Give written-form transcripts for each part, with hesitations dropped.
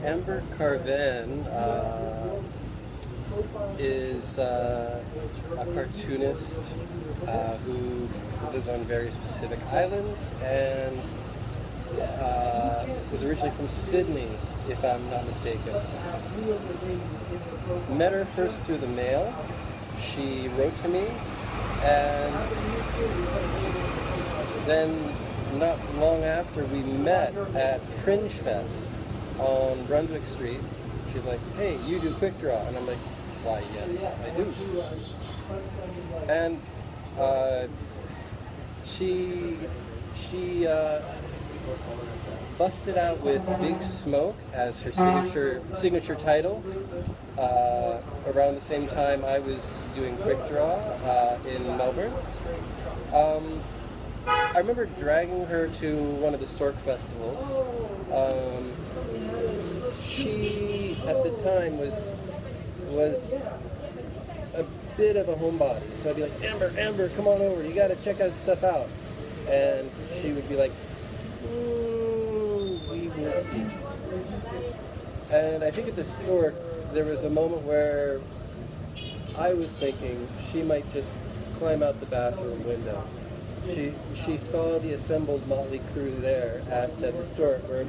Amber Carvan is a cartoonist who lives on very specific islands and was originally from Sydney, if I'm not mistaken. Met her first through the mail. She wrote to me, and then not long after we met at Fringe Fest on Brunswick Street. She's like, "Hey, you do quick draw," and I'm like, "Why, yes, I do." And she busted out with Big Smoke as her signature title. Around the same time I was doing quick draw in Melbourne. I remember dragging her to one of the Stork festivals. She, at the time, was a bit of a homebody. So I'd be like, Amber, come on over. You got to check this stuff out. And she would be like, we will see. And I think at the Stork, there was a moment where I was thinking she might just climb out the bathroom window. She saw the assembled motley crew there at the Stork, where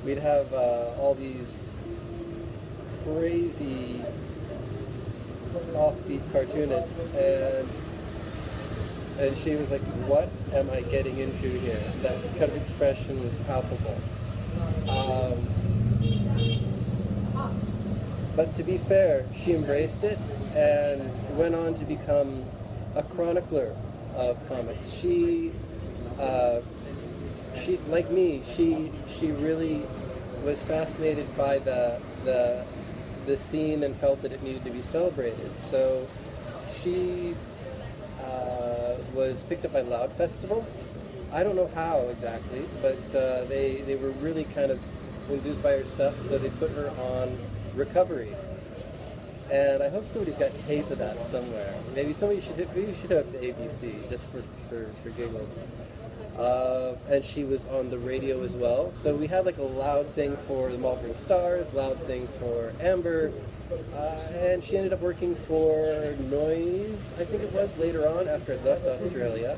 we'd have all these crazy offbeat cartoonists, and she was like, "What am I getting into here?" That kind of expression was palpable. But to be fair, she embraced it and went on to become a chronicler of comics. She like me, she really was fascinated by the scene and felt that it needed to be celebrated. So she was picked up by Loud Festival. I don't know how exactly, but they were really kind of enthused by her stuff, so they put her on Recovery. And I hope somebody's got tape of that somewhere. Maybe you should hit up the ABC just for giggles. And she was on the radio as well. So we had like a Loud thing for the Malvern Stars, Loud thing for Amber, and she ended up working for Noise, I think it was, later on after I left Australia.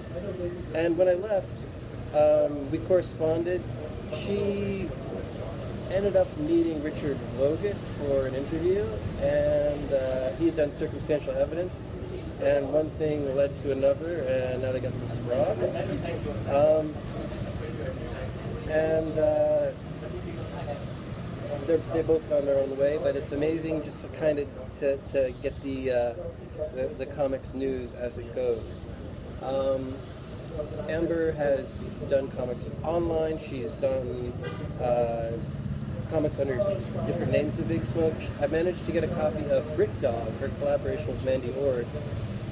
And when I left, we corresponded. She ended up meeting Richard Logan for an interview, and he had done circumstantial evidence, and one thing led to another, and now they got some sprogs. They're both on their own way, but it's amazing just to kind of to get the comics news as it goes. Amber has done comics online. She's done comics under different names of Big Smoke. I managed to get a copy of Brick Dog, her collaboration with Mandy Ord,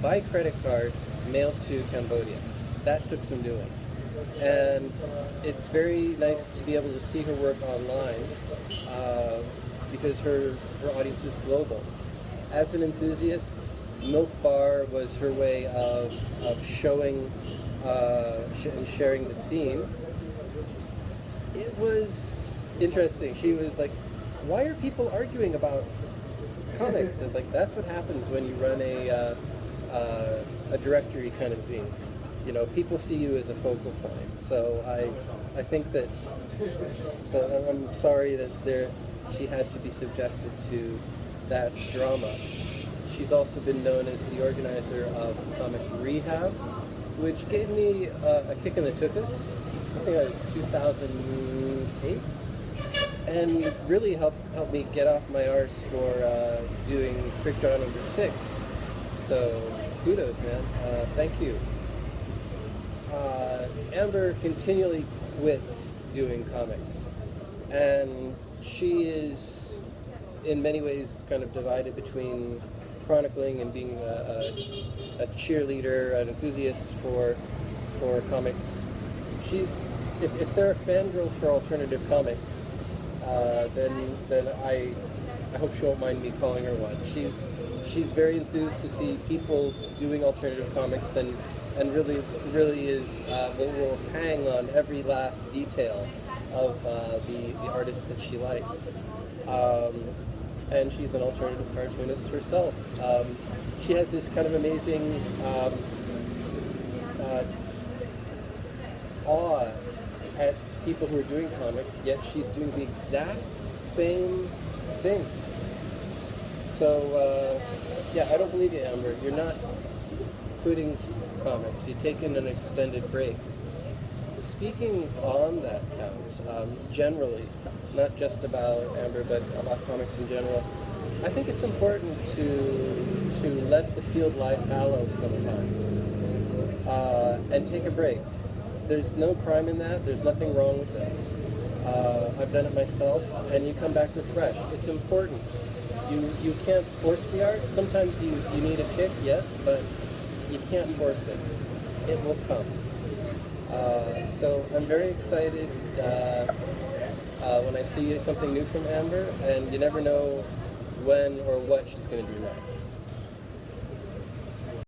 by credit card, mailed to Cambodia. That took some doing. And it's very nice to be able to see her work online because her audience is global. As an enthusiast, Milk Bar was her way of showing and sharing the scene. It was interesting. She was like, "Why are people arguing about comics?" And it's like, that's what happens when you run a directory kind of zine. You know, people see you as a focal point. So I think that, so I'm sorry that she had to be subjected to that drama. She's also been known as the organizer of Comic Rehab, which gave me a kick in the tuchus. I think it was 2008. And really helped me get off my arse for doing Quick Draw number 6. So kudos, man. Thank you. Amber continually quits doing comics, and she is in many ways kind of divided between chronicling and being a cheerleader, an enthusiast for comics. She's if there are fangirls for alternative comics, then I hope she won't mind me calling her one. She's very enthused to see people doing alternative comics, and really is will hang on every last detail of the artists that she likes. And she's an alternative cartoonist herself. She has this kind of amazing awe at people who are doing comics, yet she's doing the exact same thing. So, yeah, I don't believe you, Amber. You're not quitting comics. You're taking an extended break. Speaking on that count, generally, not just about Amber, but about comics in general, I think it's important to let the field lie fallow sometimes and take a break. There's no crime in that. There's nothing wrong with that. I've done it myself, and you come back refreshed. It's important. You can't force the art. Sometimes you need a kick, yes, but you can't force it. It will come. So I'm very excited when I see something new from Amber, and you never know when or what she's going to do next.